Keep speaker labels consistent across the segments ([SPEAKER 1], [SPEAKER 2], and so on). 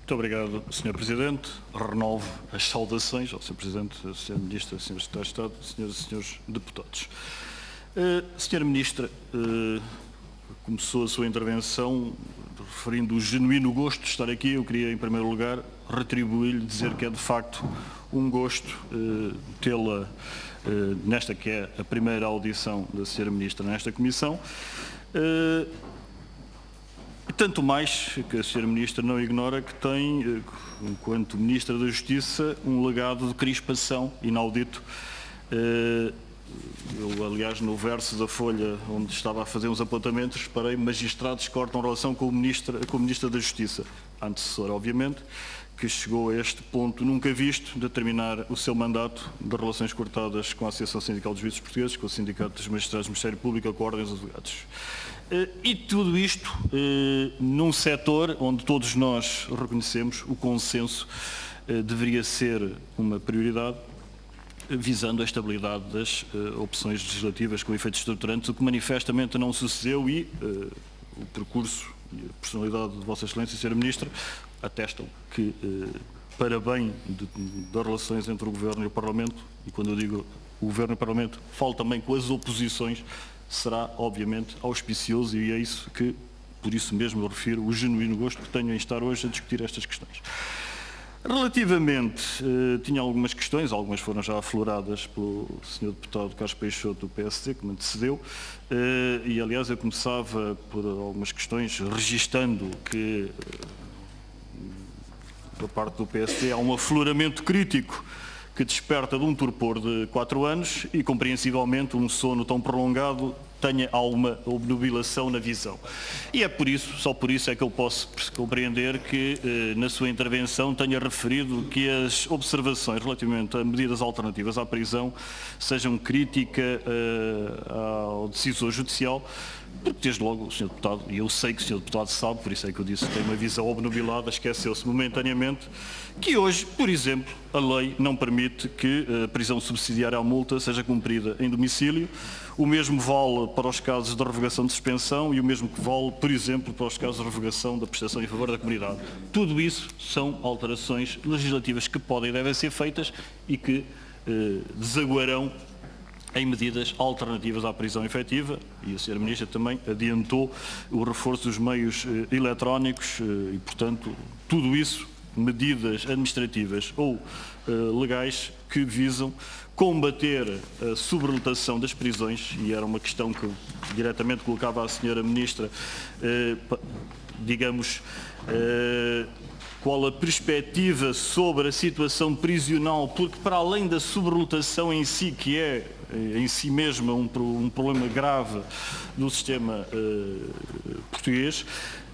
[SPEAKER 1] Muito obrigado, Sr. Presidente. Renovo as saudações ao Sr. Presidente, ao Sr. Ministro, ao Sr. Secretário de Estado, Senhoras e Senhores Deputados. Sra. Ministra, começou a sua intervenção referindo o genuíno gosto de estar aqui. Eu queria, em primeiro lugar, retribuir-lhe, dizer que é de facto um gosto tê-la nesta que é a primeira audição da Sra. Ministra nesta Comissão. Tanto mais que a Sra. Ministra não ignora que tem, enquanto Ministra da Justiça, um legado de crispação inaudito. Eu, aliás, no verso da Folha, onde estava a fazer uns apontamentos, reparei: magistrados cortam relação com o Ministro da Justiça, a antecessora, obviamente, que chegou a este ponto nunca visto, de terminar o seu mandato de relações cortadas com a Associação Sindical dos Juízes Portugueses, com o Sindicato dos Magistrados do Ministério Público, com a Ordem dos Advogados. E tudo isto num setor onde todos nós reconhecemos o consenso deveria ser uma prioridade, visando a estabilidade das opções legislativas com efeitos estruturantes, o que manifestamente não sucedeu, e o percurso e a personalidade de Vossa Excelência, Sra. Ministra, atestam que, para bem das relações entre o Governo e o Parlamento, e quando eu digo o Governo e o Parlamento, falo também com as oposições, será, obviamente, auspicioso, e é isso que, por isso mesmo, eu refiro o genuíno gosto que tenho em estar hoje a discutir estas questões. Relativamente, tinha algumas questões, algumas foram já afloradas pelo Sr. Deputado Carlos Peixoto, do PSD, que me antecedeu, e aliás eu começava por algumas questões, registando que, da parte do PSD, há um afloramento crítico que desperta de um torpor de 4 anos e, compreensivelmente, um sono tão prolongado tenha alguma obnubilação na visão. E é por isso, só por isso é que eu posso compreender que na sua intervenção tenha referido que as observações relativamente a medidas alternativas à prisão sejam crítica ao decisor judicial, porque desde logo o Sr. Deputado, e eu sei que o Sr. Deputado sabe, por isso é que eu disse que tem uma visão obnubilada, esqueceu-se momentaneamente que hoje, por exemplo, a lei não permite que a prisão subsidiária à multa seja cumprida em domicílio. O mesmo vale para os casos de revogação de suspensão e o mesmo que vale, por exemplo, para os casos de revogação da prestação em favor da comunidade. Tudo isso são alterações legislativas que podem e devem ser feitas e que desaguarão em medidas alternativas à prisão efetiva, e a Sra. Ministra também adiantou o reforço dos meios eletrónicos e, portanto, tudo isso, medidas administrativas ou legais que visam combater a sobrelotação das prisões, e era uma questão que eu diretamente colocava à Sra. Ministra, digamos, qual a perspectiva sobre a situação prisional, porque para além da sobrelotação em si, que é em si mesma um problema grave do sistema português,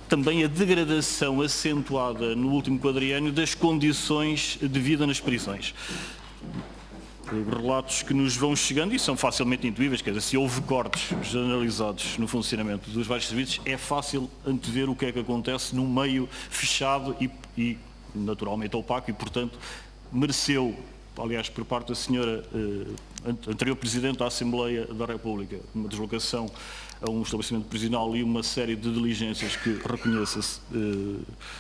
[SPEAKER 1] também a degradação acentuada no último quadriênio das condições de vida nas prisões. Relatos que nos vão chegando e são facilmente intuíveis, quer dizer, se houve cortes generalizados no funcionamento dos vários serviços, é fácil antever o que é que acontece num meio fechado e naturalmente opaco, e portanto mereceu, aliás, por parte da senhora anterior Presidente da Assembleia da República, uma deslocação a um estabelecimento prisional e uma série de diligências que reconheça-se,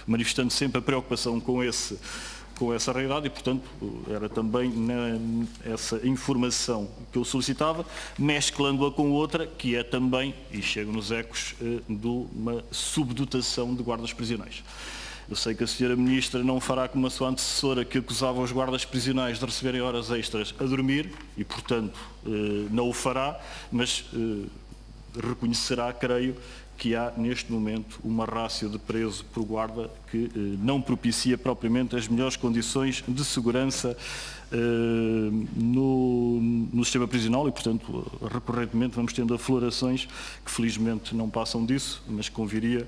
[SPEAKER 1] manifestando sempre a preocupação com essa realidade, e, portanto, era também essa informação que eu solicitava, mesclando-a com outra, que é também, e chego nos ecos, de uma subdotação de guardas prisionais. Eu sei que a Sra. Ministra não fará como a sua antecessora, que acusava os guardas prisionais de receberem horas extras a dormir, e, portanto, não o fará, mas reconhecerá, creio, que há neste momento uma rácio de preso por guarda que não propicia propriamente as melhores condições de segurança no sistema prisional, e, portanto, recorrentemente vamos tendo aflorações que felizmente não passam disso, mas conviria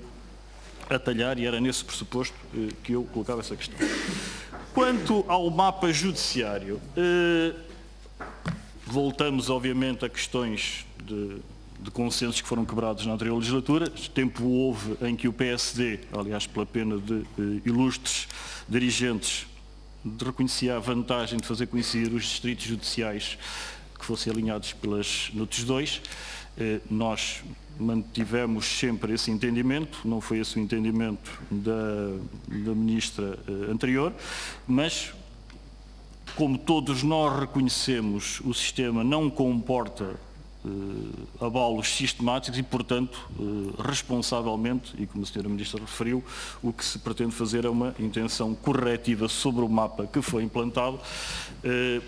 [SPEAKER 1] atalhar, e era nesse pressuposto que eu colocava essa questão. Quanto ao mapa judiciário, voltamos obviamente a questões de consensos que foram quebrados na anterior legislatura. Tempo houve em que o PSD, aliás pela pena de ilustres dirigentes, reconhecia a vantagem de fazer coincidir os distritos judiciais que fossem alinhados noutros dois, Nós mantivemos sempre esse entendimento, não foi esse o entendimento da ministra anterior, mas como todos nós reconhecemos, o sistema não comporta abalos sistemáticos e, portanto, responsavelmente, e como a senhora ministra referiu, o que se pretende fazer é uma intenção corretiva sobre o mapa que foi implantado,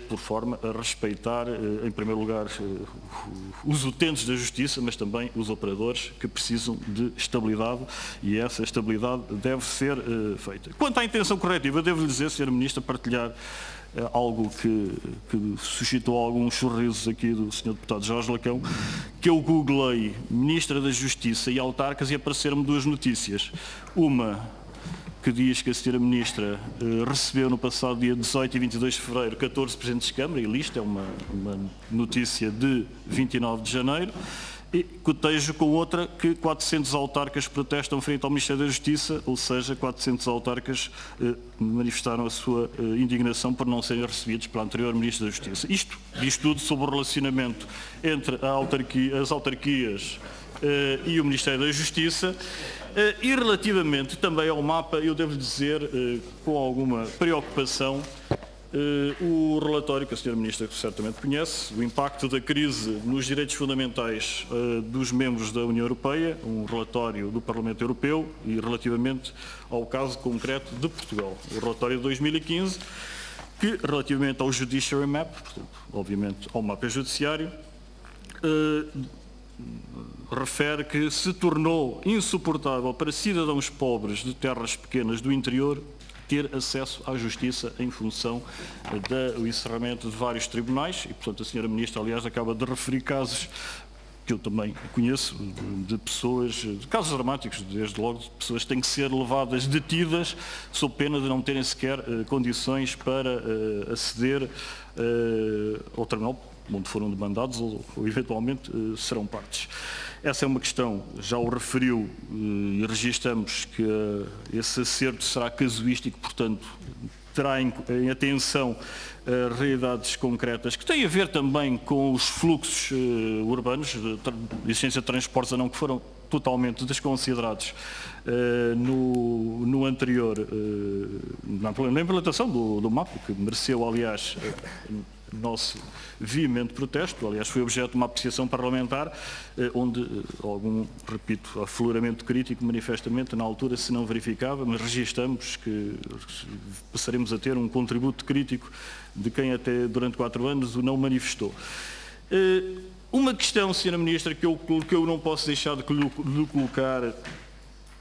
[SPEAKER 1] por forma a respeitar, em primeiro lugar, os utentes da justiça, mas também os operadores que precisam de estabilidade, e essa estabilidade deve ser feita. Quanto à intenção corretiva, devo lhe dizer, senhora ministra, partilhar algo que suscitou alguns sorrisos aqui do Sr. Deputado Jorge Lacão, que eu googlei Ministra da Justiça e autarcas e apareceram-me duas notícias. Uma que diz que a Sra. Ministra recebeu no passado dia 18 e 22 de fevereiro 14 Presidentes de Câmara, e isto é uma notícia de 29 de janeiro, e cotejo com outra que 400 autarcas protestam frente ao Ministério da Justiça, ou seja, 400 autarcas manifestaram a sua indignação por não serem recebidos pela anterior Ministra da Justiça. Isto diz tudo sobre o relacionamento entre as autarquias e o Ministério da Justiça. E relativamente também ao mapa, eu devo dizer, com alguma preocupação, o relatório que a Sra. Ministra certamente conhece, o impacto da crise nos direitos fundamentais dos membros da União Europeia, um relatório do Parlamento Europeu, e relativamente ao caso concreto de Portugal, o relatório de 2015, que relativamente ao Judiciary Map, portanto, obviamente ao mapa judiciário, refere que se tornou insuportável para cidadãos pobres de terras pequenas do interior ter acesso à justiça em função do encerramento de vários tribunais, e portanto a Sra. Ministra, aliás, acaba de referir casos que eu também conheço, de pessoas, de casos dramáticos, desde logo, de pessoas que têm que ser levadas detidas sob pena de não terem sequer condições para aceder ao tribunal onde foram demandados ou eventualmente serão partes. Essa é uma questão, já o referiu e registamos que esse acerto será casuístico, portanto, terá em atenção realidades concretas que têm a ver também com os fluxos urbanos, de existência de transportes ou não, que foram totalmente desconsiderados no anterior, na implementação do mapa, que mereceu, aliás, nosso veemente protesto. Aliás, foi objeto de uma apreciação parlamentar, onde repito, afloramento crítico manifestamente na altura se não verificava, mas registamos que passaremos a ter um contributo crítico de quem até durante 4 anos o não manifestou. Uma questão, Sra. Ministra, que eu não posso deixar de lhe colocar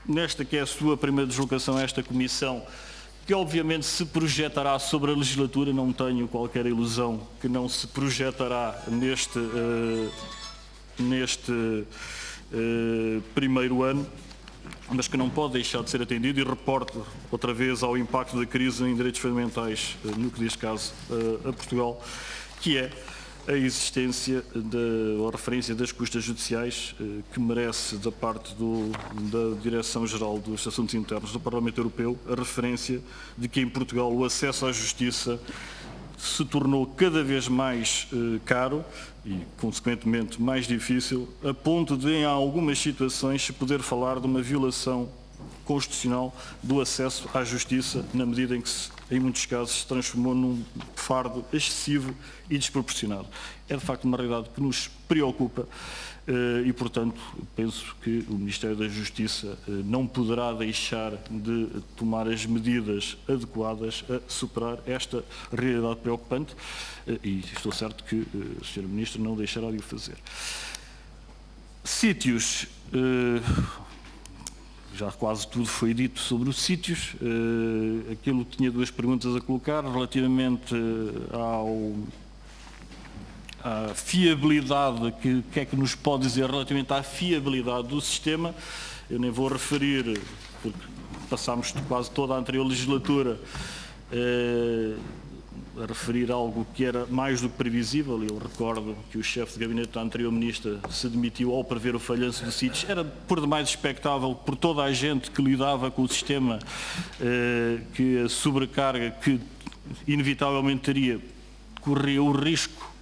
[SPEAKER 1] nesta que é a sua primeira deslocação a esta comissão, que obviamente se projetará sobre a legislatura, não tenho qualquer ilusão que não se projetará neste primeiro ano, mas que não pode deixar de ser atendido, e reporto outra vez ao impacto da crise em direitos fundamentais, no que diz caso a Portugal, que é a existência ou a referência das custas judiciais, que merece da parte da Direção-Geral dos Assuntos Internos do Parlamento Europeu a referência de que em Portugal o acesso à justiça se tornou cada vez mais caro e, consequentemente, mais difícil, a ponto de, em algumas situações, se poder falar de uma violação constitucional do acesso à justiça, na medida em que, em muitos casos, se transformou num fardo excessivo e desproporcionado. É, de facto, uma realidade que nos preocupa e, portanto, penso que o Ministério da Justiça não poderá deixar de tomar as medidas adequadas a superar esta realidade preocupante, e estou certo que a Sra. Ministra não deixará de o fazer. Sítios. Já quase tudo foi dito sobre os sítios. Aquilo tinha 2 perguntas a colocar relativamente à fiabilidade, que é que nos pode dizer relativamente à fiabilidade do sistema. Eu nem vou referir, porque passámos quase toda a anterior legislatura a referir algo que era mais do que previsível. Eu recordo que o chefe de gabinete da anterior ministra se demitiu ao prever o falhanço de sítios. Era por demais expectável por toda a gente que lidava com o sistema, que a sobrecarga que inevitavelmente corria o risco,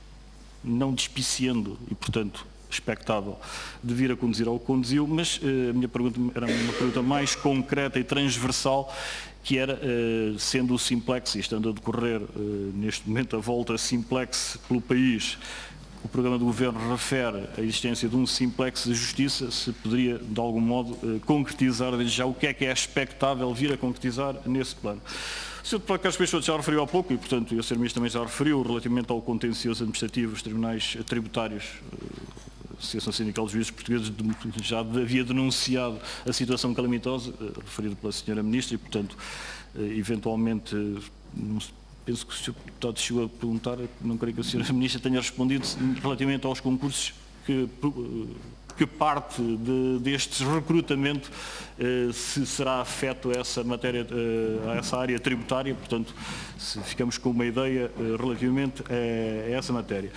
[SPEAKER 1] não despiciando e, portanto, expectável de vir a conduzir ao que conduziu, mas a minha pergunta era uma pergunta mais concreta e transversal, que era, sendo o Simplex, e estando a decorrer neste momento a volta Simplex pelo país, o programa do Governo refere a existência de um Simplex de Justiça, se poderia, de algum modo, concretizar desde já o que é expectável vir a concretizar nesse plano. O Sr. Deputado Carlos Peixoto já referiu há pouco, e portanto o Sr. Ministro também já referiu, relativamente ao contencioso administrativo, os tribunais tributários, a Associação Sindical de Juízes Portugueses já havia denunciado a situação calamitosa, referida pela Sra. Ministra, e portanto, eventualmente, penso que o Sr. Deputado chegou a perguntar, não creio que a Sra. Ministra tenha respondido, relativamente aos concursos que parte deste recrutamento se será afeto a essa matéria, a essa área tributária, portanto, se ficamos com uma ideia relativamente a essa matéria.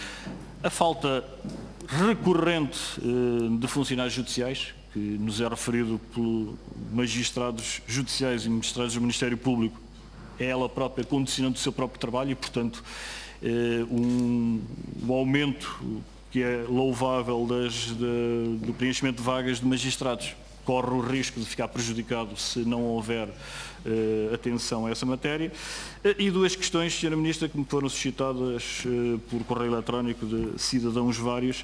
[SPEAKER 1] A falta recorrente de funcionários judiciais, que nos é referido por magistrados judiciais e magistrados do Ministério Público, é ela própria condicionante do seu próprio trabalho e, portanto, um aumento que é louvável do preenchimento de vagas de magistrados corre o risco de ficar prejudicado se não houver atenção a essa matéria. E duas questões, Sra. Ministra, que me foram suscitadas por correio eletrónico de cidadãos vários,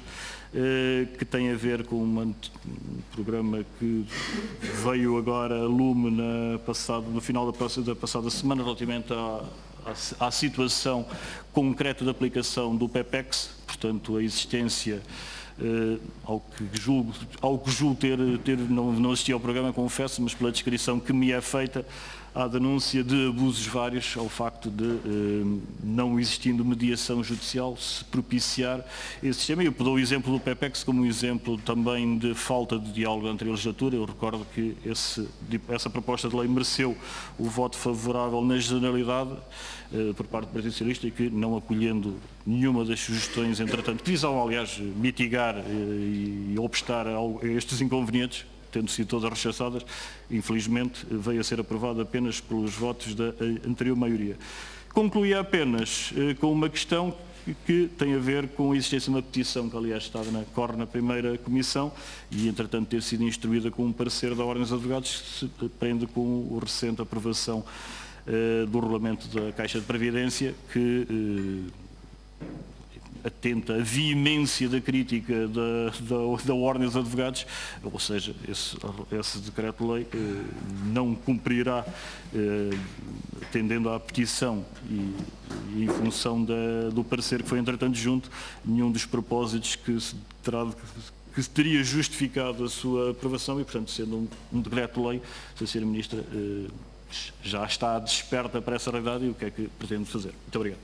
[SPEAKER 1] que têm a ver com um programa que veio agora a lume no final da passada semana, relativamente à situação concreta de aplicação do PEPEX, portanto a existência, ao que julgo não assisti ao programa, confesso, mas pela descrição que me é feita, há denúncia de abusos vários ao facto de, não existindo mediação judicial, se propiciar esse sistema. Eu dou o exemplo do PEPEX como um exemplo também de falta de diálogo entre a legislatura. Eu recordo que essa proposta de lei mereceu o voto favorável na generalidade por parte do Partido Socialista, e que, não acolhendo nenhuma das sugestões, entretanto, que visam, aliás, mitigar e obstar a estes inconvenientes, tendo sido todas rechaçadas, infelizmente veio a ser aprovado apenas pelos votos da anterior maioria. Concluía apenas com uma questão que tem a ver com a existência de uma petição, que aliás corre na primeira comissão e, entretanto, ter sido instruída com um parecer da Ordem dos Advogados, que se prende com o recente aprovação do regulamento da Caixa de Previdência, que atenta à veemência da crítica da Ordem dos Advogados, ou seja, esse decreto-lei não cumprirá, atendendo à petição e em função do parecer que foi entretanto junto, nenhum dos propósitos que teria justificado a sua aprovação, e portanto, sendo um decreto-lei, a Sra. Ministra já está desperta para essa realidade e o que é que pretende fazer. Muito obrigado.